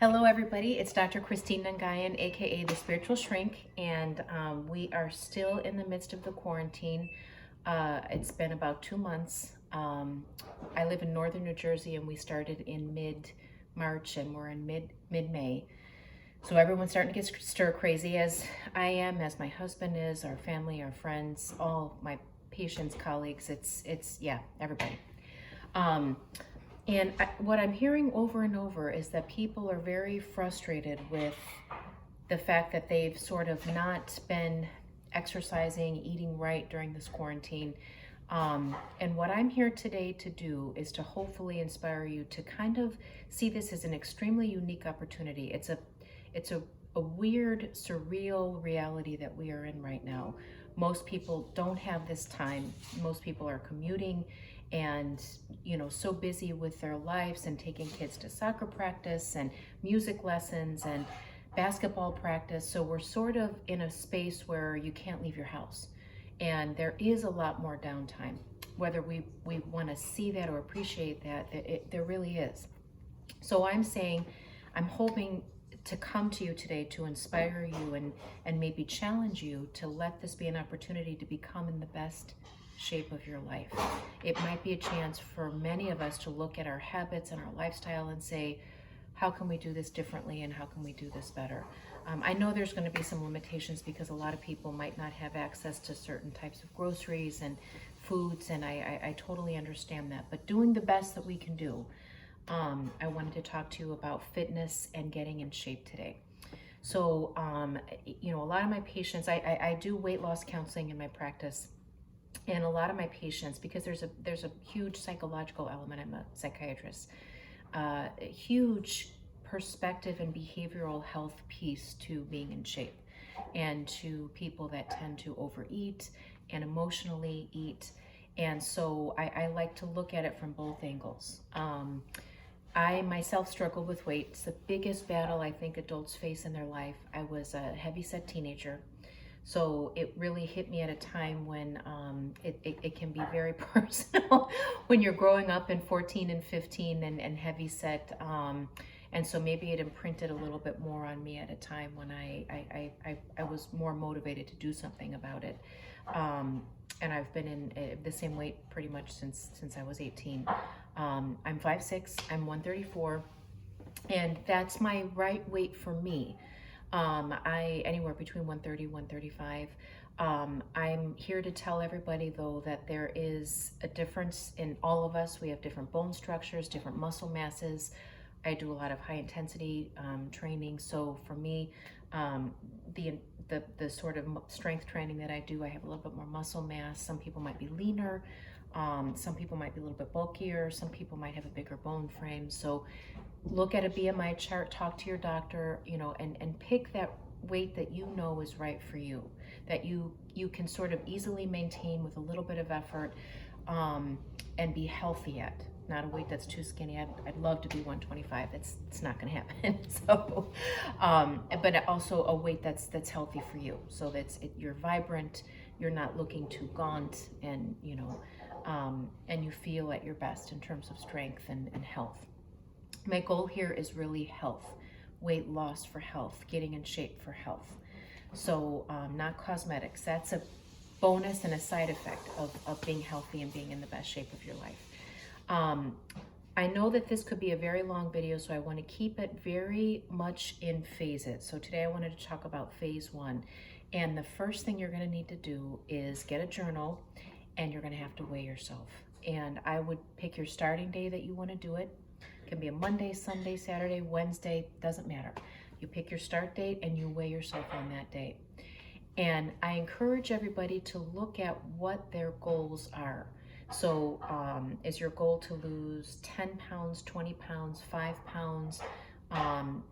Hello everybody, it's Dr. Christine Nangayan, aka The Spiritual Shrink, and we are still in the midst of the quarantine. It's been about 2 months. I live in northern New Jersey and we started in mid-March and we're in mid-May. So everyone's starting to get stir crazy, as I am, as my husband is, our family, our friends, all my patients, colleagues, yeah, everybody. What I'm hearing over and over is that people are very frustrated with the fact that they've sort of not been exercising, eating right during this quarantine. And what I'm here today to do is to hopefully inspire you to kind of see this as an extremely unique opportunity. It's a weird, surreal reality that we are in right now. Most people don't have this time. Most people are commuting and so busy with their lives and taking kids to soccer practice and music lessons and basketball practice. So we're sort of in a space where you can't leave your house, and there is a lot more downtime. Whether we want to see that or appreciate that, there really is. So I'm hoping to come to you today to inspire you and maybe challenge you to let this be an opportunity to become in the best shape of your life. It might be a chance for many of us to look at our habits and our lifestyle and say, how can we do this differently and how can we do this better? I know there's going to be some limitations because a lot of people might not have access to certain types of groceries and foods, and I totally understand that. But doing the best that we can do, I wanted to talk to you about fitness and getting in shape today. So, a lot of my patients, I do weight loss counseling in my practice. And a lot of my patients, because there's a huge psychological element, I'm a psychiatrist, a huge perspective and behavioral health piece to being in shape, and to people that tend to overeat and emotionally eat. And so I like to look at it from both angles. I myself struggle with weight. It's the biggest battle I think adults face in their life. I was a heavyset teenager. So it really hit me at a time when it can be very personal when you're growing up in 14 and 15 and heavy set. And so maybe it imprinted a little bit more on me at a time when I was more motivated to do something about it. And I've been in the same weight pretty much since I was 18. I'm 5'6", I'm 134, and that's my right weight for me. I anywhere between 130, 135. I'm here to tell everybody though that there is a difference in all of us. We have different bone structures, different muscle masses. I do a lot of high intensity training. So for me, the sort of strength training that I do, I have a little bit more muscle mass. Some people might be leaner. Some people might be a little bit bulkier. Some people might have a bigger bone frame. So look at a BMI chart, talk to your doctor, and pick that weight that you know is right for you, that you can sort of easily maintain with a little bit of effort, and be healthy at. Not a weight that's too skinny. I'd love to be 125. It's not going to happen. So, but also a weight that's healthy for you. So you're vibrant. You're not looking too gaunt, and and you feel at your best in terms of strength and health. My goal here is really health, weight loss for health, getting in shape for health. So not cosmetics. That's a bonus and a side effect of being healthy and being in the best shape of your life. I know that this could be a very long video, so I want to keep it very much in phases. So today I wanted to talk about phase 1. And the first thing you're going to need to do is get a journal, and you're going to have to weigh yourself. And I would pick your starting day that you want to do it. It can be a Monday, Sunday, Saturday, Wednesday, doesn't matter. You pick your start date and you weigh yourself on that day. And I encourage everybody to look at what their goals are. So is your goal to lose 10 pounds, 20 pounds, 5 pounds?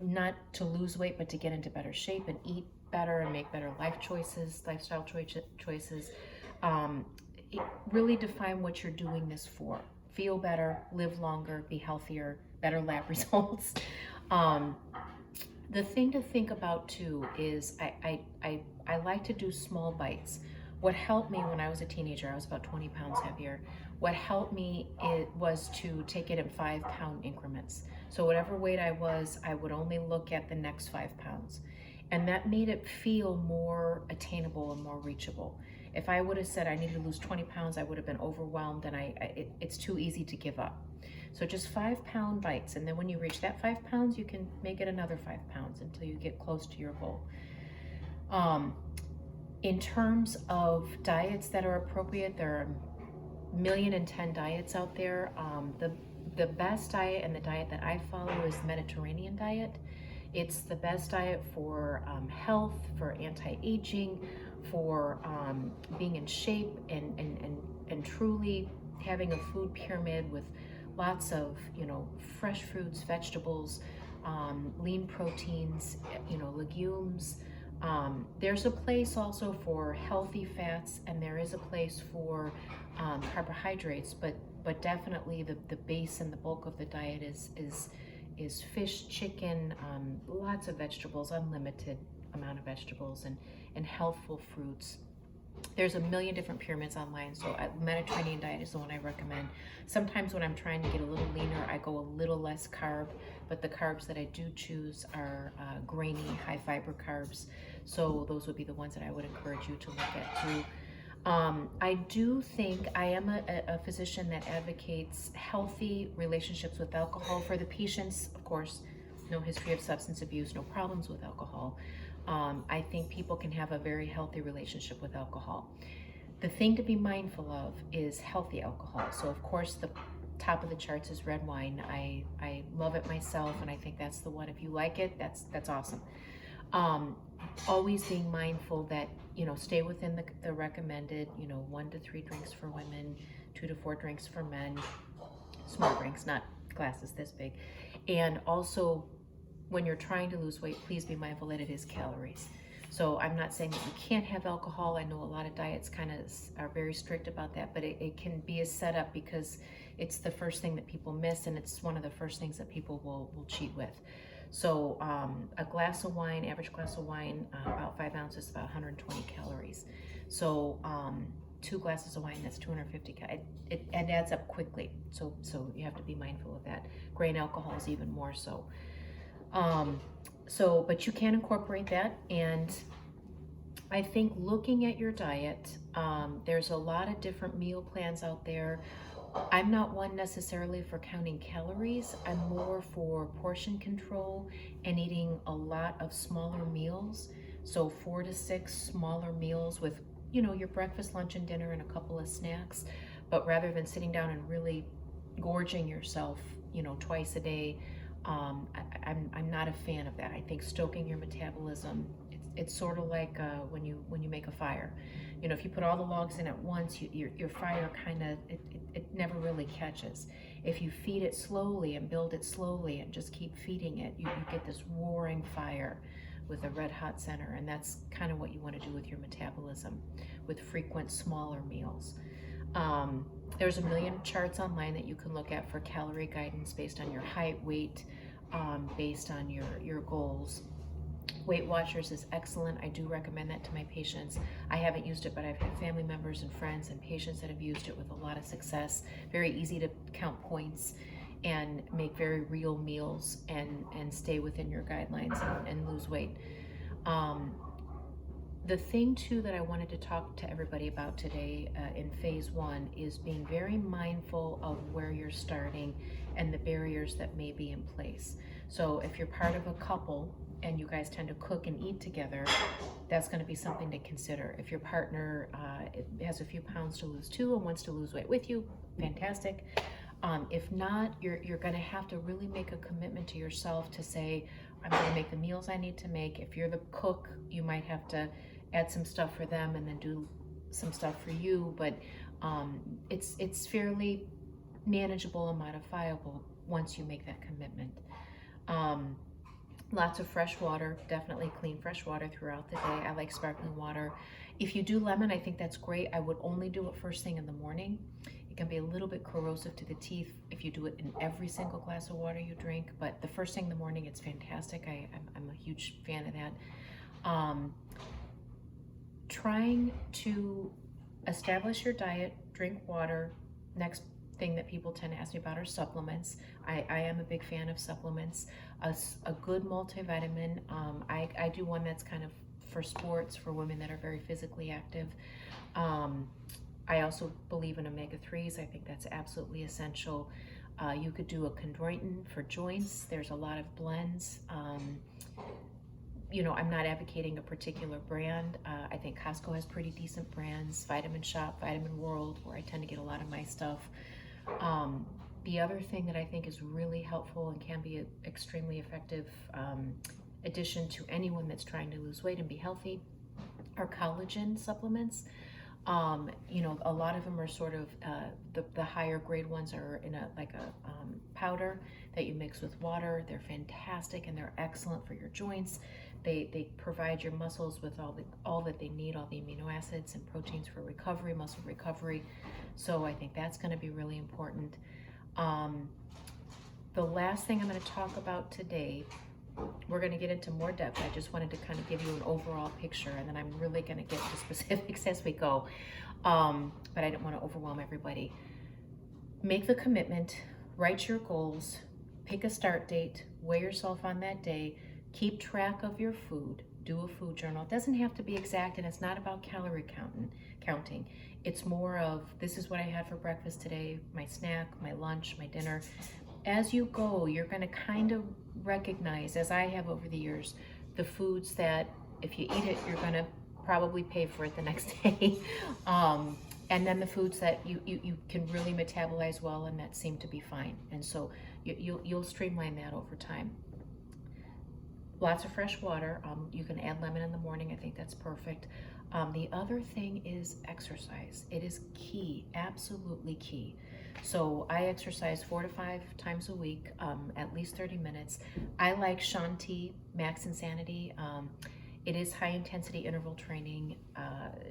Not to lose weight, but to get into better shape and eat better and make better lifestyle choices. Really define what you're doing this for. Feel better, live longer, be healthier, better lab results. The thing to think about too is I like to do small bites. What helped me when I was a teenager, I was about 20 pounds heavier, What helped me was to take it in 5 pound increments. So whatever weight I was, I would only look at the next 5 pounds. And that made it feel more attainable and more reachable. If I would have said I needed to lose 20 pounds, I would have been overwhelmed, and it's too easy to give up. So just 5 pound bites. And then when you reach that 5 pounds, you can make it another 5 pounds until you get close to your goal. In terms of diets that are appropriate, there are 1,000,010 diets out there. The best diet and the diet that I follow is Mediterranean diet. It's the best diet for health, for anti-aging, for being in shape, and truly having a food pyramid with lots of, fresh fruits, vegetables, lean proteins, legumes. There's a place also for healthy fats, and there is a place for carbohydrates, but definitely the base and the bulk of the diet is fish, chicken, lots of vegetables, unlimited amount of vegetables, and healthful fruits. There's 1,000,000 different pyramids online, so Mediterranean diet is the one I recommend. Sometimes when I'm trying to get a little leaner, I go a little less carb, but the carbs that I do choose are grainy, high fiber carbs. So those would be the ones that I would encourage you to look at too. I do think I am a physician that advocates healthy relationships with alcohol for the patients. Of course, no history of substance abuse, no problems with alcohol. I think people can have a very healthy relationship with alcohol. The thing to be mindful of is healthy alcohol. So of course the top of the charts is red wine. I love it myself, and I think that's the one. If you like it, that's awesome. Always being mindful that, stay within the recommended, 1 to 3 drinks for women, 2 to 4 drinks for men, small drinks, not glasses this big. And also, when you're trying to lose weight, please be mindful that it is calories. So I'm not saying that you can't have alcohol. I know a lot of diets kind of are very strict about that, but it can be a setup because it's the first thing that people miss, and it's one of the first things that people will cheat with. So a glass of wine, average glass of wine, about 5 ounces, about 120 calories. So 2 glasses of wine, that's 250 calories. It adds up quickly. So you have to be mindful of that. Grain alcohol is even more so. But you can incorporate that. And I think looking at your diet, there's a lot of different meal plans out there. I'm not one necessarily for counting calories. I'm more for portion control and eating a lot of smaller meals. So 4 to 6 smaller meals with, your breakfast, lunch, and dinner, and a couple of snacks. But rather than sitting down and really gorging yourself, twice a day, I'm not a fan of that. I think stoking your metabolism, it's sort of like when you make a fire. If you put all the logs in at once, your fire kind of, it never really catches. If you feed it slowly and build it slowly and just keep feeding it, you get this roaring fire with a red hot center, and that's kind of what you want to do with your metabolism with frequent smaller meals. There's 1,000,000 charts online that you can look at for calorie guidance based on your height, weight, based on your goals. Weight Watchers is excellent. I do recommend that to my patients. I haven't used it, but I've had family members and friends and patients that have used it with a lot of success. Very easy to count points and make very real meals and stay within your guidelines and lose weight. The thing too that I wanted to talk to everybody about today in phase 1 is being very mindful of where you're starting and the barriers that may be in place. So if you're part of a couple and you guys tend to cook and eat together, that's going to be something to consider. If your partner has a few pounds to lose too and wants to lose weight with you, fantastic. If not, you're going to have to really make a commitment to yourself to say, I'm going to make the meals I need to make. If you're the cook, you might have to add some stuff for them and then do some stuff for you, but it's fairly manageable and modifiable once you make that commitment. Lots of fresh water, definitely clean fresh water throughout the day. I like sparkling water. If you do lemon, I think that's great. I would only do it first thing in the morning. It can be a little bit corrosive to the teeth if you do it in every single glass of water you drink, but the first thing in the morning, it's fantastic. I'm a huge fan of that. Trying to establish your diet, drink water, Next thing that people tend to ask me about are supplements. I am a big fan of supplements. A good multivitamin. I do one that's kind of for sports, for women that are very physically active. I also believe in omega-3s. I think that's absolutely essential. You could do a chondroitin for joints. There's a lot of blends. I'm not advocating a particular brand. I think Costco has pretty decent brands. Vitamin Shop, Vitamin World, where I tend to get a lot of my stuff. The other thing that I think is really helpful and can be an extremely effective addition to anyone that's trying to lose weight and be healthy are collagen supplements. A lot of them are sort of the higher grade ones are in a powder that you mix with water. They're fantastic and they're excellent for your joints. They provide your muscles with all that they need, all the amino acids and proteins for recovery, muscle recovery. So I think that's going to be really important. The last thing I'm going to talk about today, we're going to get into more depth. I just wanted to kind of give you an overall picture, and then I'm really going to get to specifics as we go. But I didn't want to overwhelm everybody. Make the commitment, write your goals, pick a start date, weigh yourself on that day, keep track of your food, do a food journal. It doesn't have to be exact, and it's not about calorie counting. It's more of, this is what I had for breakfast today, my snack, my lunch, my dinner. As you go, you're going to kind of recognize, as I have over the years, the foods that if you eat it, you're going to probably pay for it the next day. And then the foods that you can really metabolize well and that seem to be fine. And so you'll streamline that over time. Lots of fresh water. You can add lemon in the morning. I think that's perfect. The other thing is exercise. It is key, absolutely key. So I exercise 4 to 5 times a week, at least 30 minutes. I like Shanti Max Insanity. It is high intensity interval training,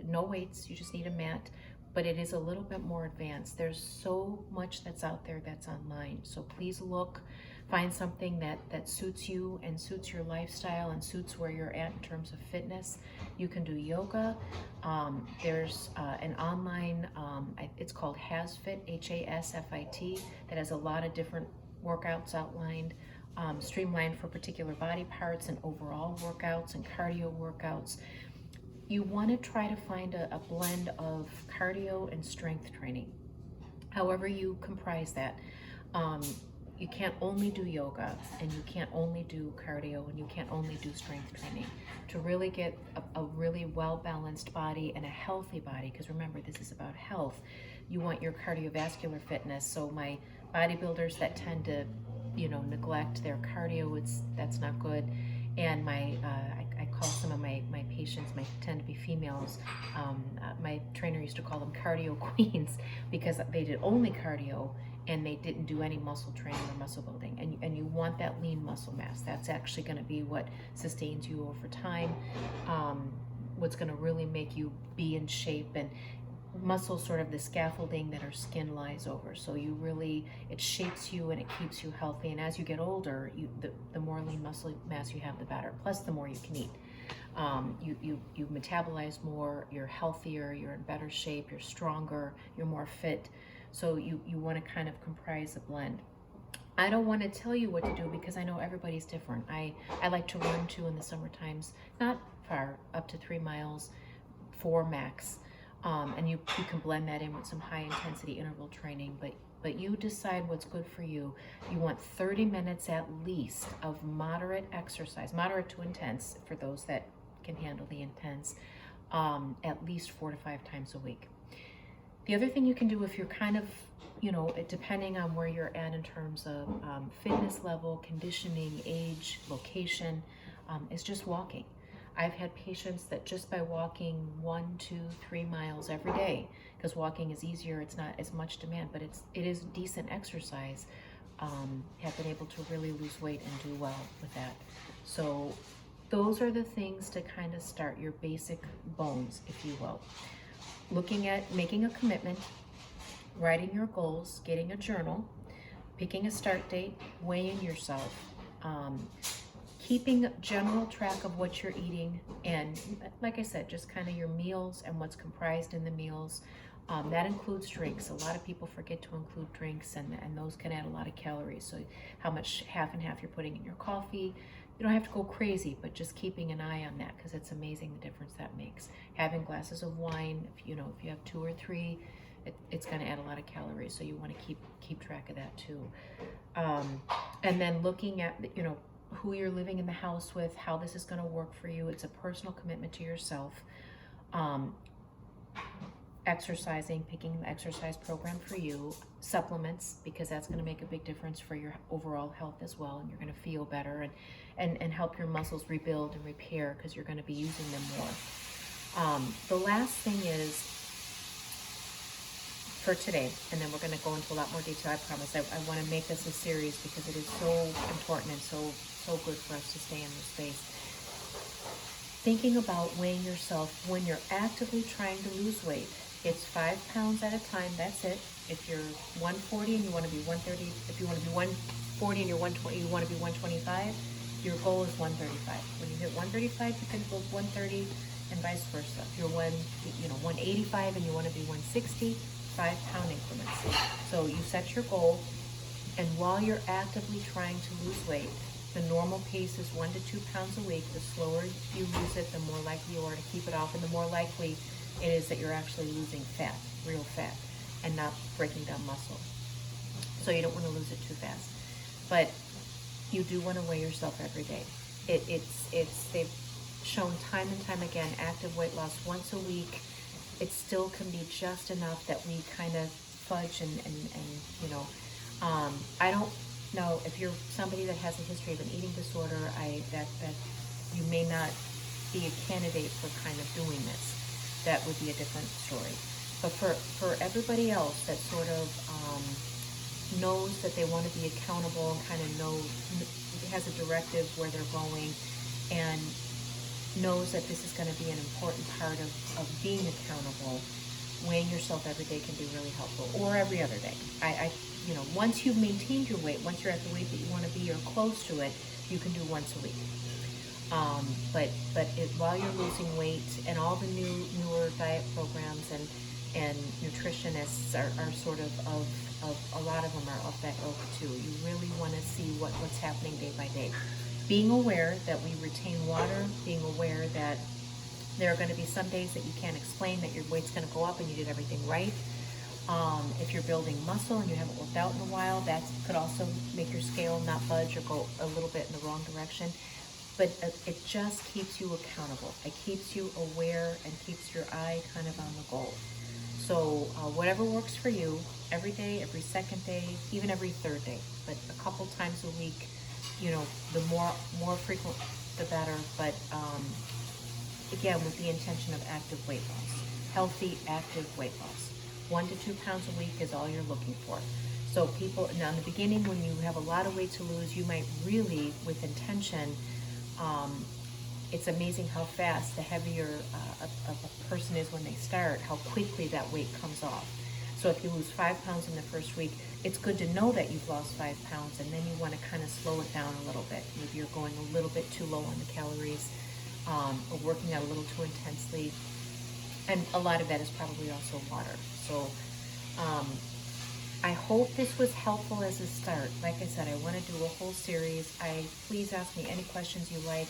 no weights, you just need a mat, but it is a little bit more advanced. There's so much that's out there that's online. So please look, find something that suits you and suits your lifestyle and suits where you're at in terms of fitness. You can do yoga. There's an online, it's called HasFit, HASFIT, that has a lot of different workouts outlined, streamlined for particular body parts and overall workouts and cardio workouts. You want to try to find a blend of cardio and strength training, however you comprise that. You can't only do yoga, and you can't only do cardio, and you can't only do strength training. To really get a really well-balanced body and a healthy body, because remember, this is about health, you want your cardiovascular fitness. So my bodybuilders that tend to, neglect their cardio, that's not good. And I call some of my patients, tend to be females, my trainer used to call them cardio queens because they did only cardio and they didn't do any muscle training or muscle building. And you want that lean muscle mass. That's actually going to be what sustains you over time, what's going to really make you be in shape. And muscle, sort of the scaffolding that our skin lies over. So it shapes you and it keeps you healthy. And as you get older, the more lean muscle mass you have, the better. Plus, the more you can eat. You metabolize more, you're healthier, you're in better shape, you're stronger, you're more fit. So you want to kind of comprise a blend. I don't want to tell you what to do because I know everybody's different. I like to run too in the summer times, not far, up to 3 miles, 4 max. And you can blend that in with some high intensity interval training, but you decide what's good for you. You want 30 minutes at least of moderate exercise, moderate to intense for those that can handle the intense, at least 4 to 5 times a week. The other thing you can do if you're kind of, depending on where you're at in terms of fitness level, conditioning, age, location, is just walking. I've had patients that just by walking 1, 2, 3 miles every day, because walking is easier, it's not as much demand, but it is decent exercise, have been able to really lose weight and do well with that. So those are the things to kind of start your basic bones, if you will. Looking at making a commitment, writing your goals, getting a journal, picking a start date, weighing yourself, keeping general track of what you're eating, and like I said, just kind of your meals and what's comprised in the meals. That includes drinks. A lot of people forget to include drinks, and those can add a lot of calories. So how much half and half you're putting in your coffee. You don't have to go crazy, but just keeping an eye on that, because it's amazing the difference that makes. Having glasses of wine, if you have 2 or 3, it's going to add a lot of calories. So you want to keep track of that too. And then looking at who you're living in the house with, how this is going to work for you. It's a personal commitment to yourself. Exercising, picking the exercise program for you, supplements, because that's going to make a big difference for your overall health as well, and you're going to feel better and help your muscles rebuild and repair, because you're going to be using them more. The last thing is for today, and then we're going to go into a lot more detail, I promise. I want to make this a series because it is so important and so good for us to stay in this space. Thinking about weighing yourself when you're actively trying to lose weight. It's 5 pounds at a time, that's it. If you're 140 and you want to be 130, if you want to be 140 and you're 120, you want to be 125, your goal is 135. When you hit 135, you can go 130 and vice versa. If you're 185 and you want to be 160, 5-pound increments. So you set your goal, and while you're actively trying to lose weight, the normal pace is 1 to 2 pounds a week. The slower you lose it, the more likely you are to keep it off, and the more likely it is that you're actually losing fat, real fat, and not breaking down muscle. So you don't want to lose it too fast. But you do want to weigh yourself every day. They've shown time and time again, active weight loss once a week, it still can be just enough that we kind of fudge and I don't know if you're somebody that has a history of an eating disorder, that you may not be a candidate for kind of doing this. That would be a different story. But for everybody else that sort of knows that they want to be accountable and kind of has a directive where they're going, and knows that this is going to be an important part of being accountable, weighing yourself every day can be really helpful, or every other day. Once you've maintained your weight, once you're at the weight that you want to be or close to it, you can do once a week. While you're losing weight, and all the newer diet programs and nutritionists are sort of a lot of them are of that ilk too. You really want to see what's happening day by day. Being aware that we retain water, being aware that there are going to be some days that you can't explain that your weight's going to go up and you did everything right. If you're building muscle and you haven't worked out in a while, that could also make your scale not budge or go a little bit in the wrong direction. But it just keeps you accountable. It keeps you aware and keeps your eye kind of on the goal. So whatever works for you, every day, every second day, even every third day, but a couple times a week, the more frequent, the better. But again, with the intention of active weight loss, healthy, active weight loss. 1 to 2 pounds a week is all you're looking for. So people, now in the beginning, when you have a lot of weight to lose, you might really, with intention, it's amazing how fast, the heavier a person is when they start, how quickly that weight comes off. So if you lose 5 pounds in the first week, it's good to know that you've lost 5 pounds, and then you want to kind of slow it down a little bit. Maybe you're going a little bit too low on the calories, or working out a little too intensely. And a lot of that is probably also water. So I hope this was helpful as a start. Like I said, I want to do a whole series. Please ask me any questions you like.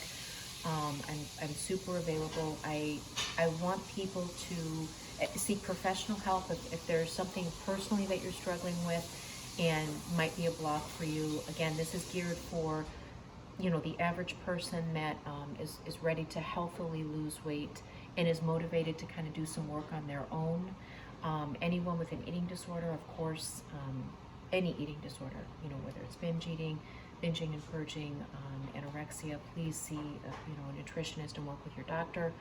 I'm super available. I want people to seek professional help if there's something personally that you're struggling with and might be a block for you. Again, this is geared for the average person that is ready to healthily lose weight and is motivated to kind of do some work on their own. Anyone with an eating disorder, of course, any eating disorder, whether it's binging and purging, anorexia, please see a nutritionist and work with your doctor.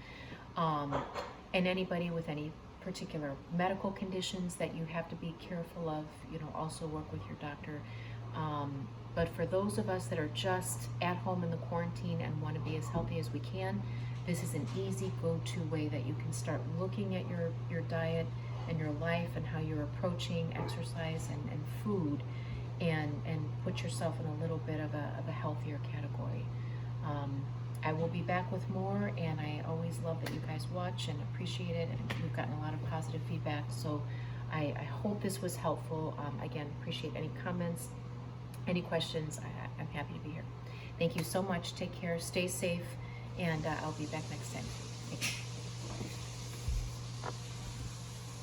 And anybody with any particular medical conditions that you have to be careful of, also work with your doctor. But for those of us that are just at home in the quarantine and want to be as healthy as we can, this is an easy go-to way that you can start looking at your diet and your life and how you're approaching exercise and food, and put yourself in a little bit of a healthier category. I will be back with more, and I always love that you guys watch and appreciate it, and we've gotten a lot of positive feedback, so I hope this was helpful. Again, appreciate any comments, any questions. I'm happy to be here. Thank you so much. Take care, stay safe, and I'll be back next time. Take care.